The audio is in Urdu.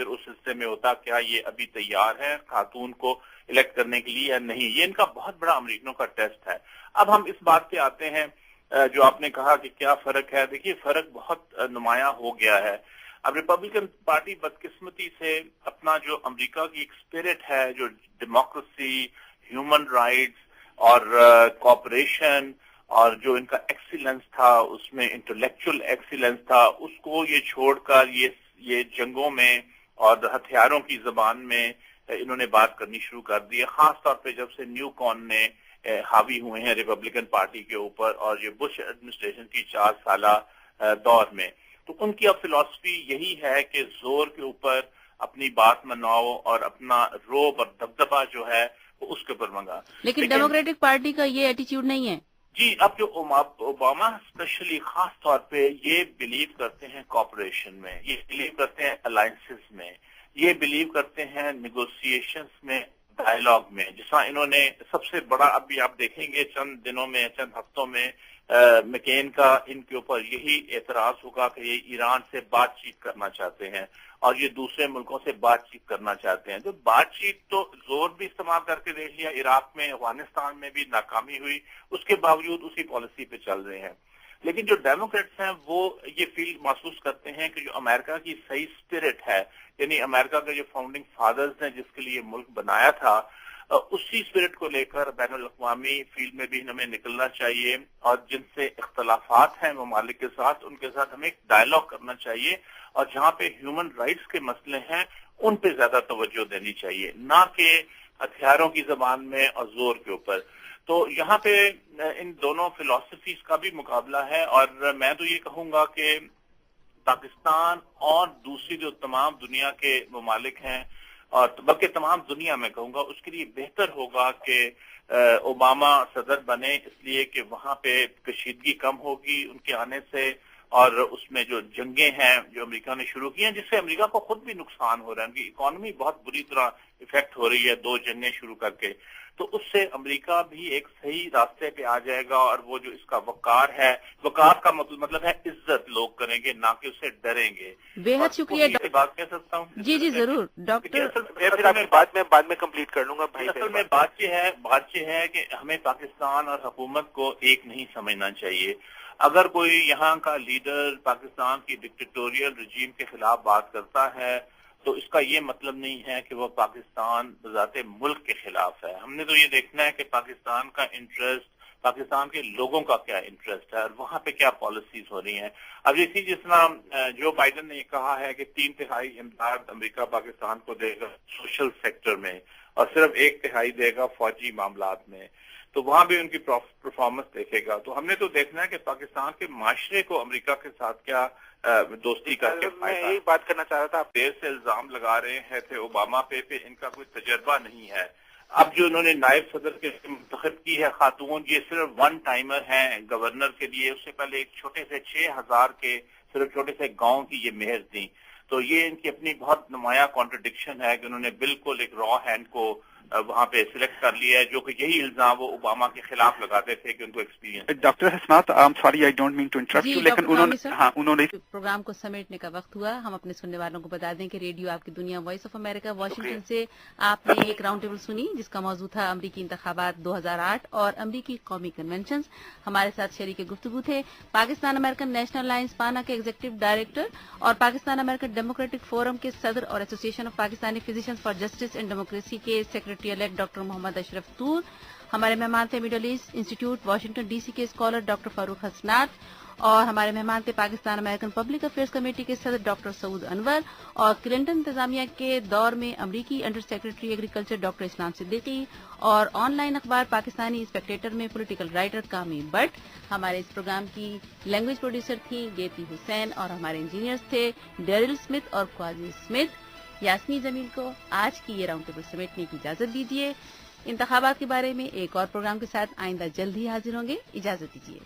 پھر اس حصے میں ہوتا کیا یہ ابھی تیار ہے خاتون کو الیکٹ کرنے کے لیے یا نہیں. یہ ان کا بہت بڑا امریکنوں کا ٹیسٹ ہے. اب ہم اس بات پہ آتے ہیں جو آپ نے کہا کہ کیا فرق ہے. دیکھیے فرق بہت نمایاں ہو گیا ہے. اب ریپبلکن پارٹی بدقسمتی سے اپنا جو امریکہ کی ایک اسپرٹ ہے, جو ڈیموکریسی, ہیومن رائٹس اور کوآپریشن اور جو ان کا ایکسیلنس تھا, اس میں انٹلیکچوئل ایکسیلنس تھا, اس کو یہ چھوڑ کر یہ جنگوں میں اور ہتھیاروں کی زبان میں انہوں نے بات کرنی شروع کر دی ہے. خاص طور پہ جب سے نیو کون نے حاوی ہوئے ہیں ریپبلکن پارٹی کے اوپر اور یہ بش ایڈمنسٹریشن کی 4 سالہ دور میں, تو ان کی اب فلسفی یہی ہے کہ زور کے اوپر اپنی بات مناؤ اور اپنا روب اور دبدبہ جو ہے وہ اس کے اوپر منگا. لیکن ڈیموکریٹک پارٹی کا یہ ایٹیچیوڈ نہیں ہے. جی, اب جو اوباما اسپیشلی خاص طور پہ یہ بلیو کرتے ہیں کوآپریشن میں, یہ بلیو کرتے ہیں الائنسز میں, یہ بلیو کرتے ہیں نیگوسیشنز میں, ڈائلاگ میں. جس طرح انہوں نے سب سے بڑا, ابھی آپ دیکھیں گے چند دنوں میں, چند ہفتوں میں مکین کا ان کے اوپر یہی اعتراض ہوگا کہ یہ ایران سے بات چیت کرنا چاہتے ہیں اور یہ دوسرے ملکوں سے بات چیت کرنا چاہتے ہیں. جو بات چیت تو زور بھی استعمال کر کے دیکھ لیا, عراق میں, افغانستان میں بھی ناکامی ہوئی, اس کے باوجود اسی پالیسی پہ چل رہے ہیں. لیکن جو ڈیموکریٹس ہیں وہ یہ فیل محسوس کرتے ہیں کہ جو امریکہ کی صحیح اسپرٹ ہے, یعنی امریکہ کے جو فاؤنڈنگ فادرز نے جس کے لیے ملک بنایا تھا, اسی اسپرٹ کو لے کر بین الاقوامی فیلڈ میں بھی ہمیں نکلنا چاہیے اور جن سے اختلافات ہیں ممالک کے ساتھ, ان کے ساتھ ہمیں ایک ڈائلاگ کرنا چاہیے اور جہاں پہ ہیومن رائٹس کے مسئلے ہیں ان پہ زیادہ توجہ دینی چاہیے, نہ کہ ہتھیاروں کی زبان میں اور زور کے اوپر. تو یہاں پہ ان دونوں فلسفیز کا بھی مقابلہ ہے اور میں تو یہ کہوں گا کہ پاکستان اور دوسری جو تمام دنیا کے ممالک ہیں اور بلکہ تمام دنیا میں کہوں گا, اس کے لیے بہتر ہوگا کہ اوباما صدر بنے, اس لیے کہ وہاں پہ کشیدگی کم ہوگی ان کے آنے سے, اور اس میں جو جنگیں ہیں جو امریکہ نے شروع کی ہیں جس سے امریکہ کو خود بھی نقصان ہو رہا ہے, ان کی اکانومی بہت بری طرح افیکٹ ہو رہی ہے 2 جنگیں شروع کر کے, تو اس سے امریکہ بھی ایک صحیح راستے پہ آ جائے گا. اور وہ جو اس کا وقار ہے, وقار کا مطلب ہے عزت لوگ کریں گے, نہ کہ اسے ڈریں گے. بے حد شکریہ. بات کہہ سکتا ہوں؟ جی ضرور ڈاکٹر. بعد میں کمپلیٹ کر لوں گا. اصل میں بات یہ ہے کہ ہمیں پاکستان اور حکومت کو ایک نہیں سمجھنا چاہیے. اگر کوئی یہاں کا لیڈر پاکستان کی ڈکٹیٹوریل رجیم کے خلاف بات کرتا ہے تو اس کا یہ مطلب نہیں ہے کہ وہ پاکستان بذات ملک کے خلاف ہے. ہم نے تو یہ دیکھنا ہے کہ پاکستان کا انٹرسٹ, پاکستان کے لوگوں کا کیا انٹرسٹ ہے اور وہاں پہ کیا پالیسیز ہو رہی ہیں. اب جس طرح جو بائیڈن نے یہ کہا ہے کہ 3/3 امداد امریکہ پاکستان کو دے گا سوشل سیکٹر میں اور صرف 1/3 دے گا فوجی معاملات میں, تو وہاں بھی ان کی پرفارمنس دیکھے گا. تو ہم نے تو دیکھنا ہے کہ پاکستان کے معاشرے کو امریکہ کے ساتھ کیا دوستی کر کے میں یہی بات کرنا چاہ رہا تھا. دیر سے الزام لگا رہے تھے اوباما پہ ان کا کوئی تجربہ نہیں ہے. اب جو انہوں نے نائب صدر کے منتخب کی ہے خاتون, یہ صرف 1 ٹائمر ہیں گورنر کے لیے. اس سے پہلے ایک چھوٹے سے 6000 کے صرف چھوٹے سے گاؤں کی یہ مہر تھی. تو یہ ان کی اپنی بہت نمایاں کانٹرڈکشن ہے کہ انہوں نے بالکل ایک را ہینڈ کو وہاں پہ سلیکٹ کر لیا ہے, جو کہ یہی الزام وہ اوباما کے خلاف لگاتے تھے کہ ان کو experience. Doctor Hasnat, sorry I don't mean to interrupt you, لیکن انہوں نے پروگرام کو سمیٹنے کا وقت ہوا. ہم اپنے سننے والوں کو بتا دیں کہ ریڈیو آپ کی دنیا وائس آف امریکہ واشنگٹن سے آپ نے ایک راؤنڈ ٹیبل سنی جس کا موضوع تھا امریکی انتخابات 2008 اور امریکی قومی کنونشنز. ہمارے ساتھ شریک گفتگو تھے پاکستان امریکن نیشنل الائنس پانا کے ایگزیکٹو ڈائریکٹر اور پاکستان امریکن ڈیموکریٹک فورم کے صدر اور Association of Pakistani Physicians for Justice and Democracy کے secretary elect doctor Muhammad Ashraf Toor. ہمارے مہمان تھے Middle East Institute Washington D C کے اسکالر ڈاکٹر فاروق حسنات, اور ہمارے مہمان تھے Pakistan American Public Affairs Committee کے صدر ڈاکٹر سعود انور اور کلنٹن انتظامیہ کے دور میں امریکی انڈر سیکرٹری ایگریکلچر ڈاکٹر اسلام صدیقی, اور آن لائن اخبار پاکستانی اسپیکٹیٹر میں پولیٹیکل رائٹر کامی بٹ. ہمارے اس پروگرام کی لینگویج پروڈیوسر تھی گیتی حسین اور ہمارے انجینئرز تھے ڈیرل اسمتھ اور قاضی اسمتھ. یاسمین جمیل کو آج کی یہ راؤنڈ ٹیبل سمیٹنے کی اجازت دیجیے. انتخابات کے بارے میں ایک اور پروگرام کے ساتھ آئندہ جلد ہی حاضر ہوں گے. اجازت دیجیے.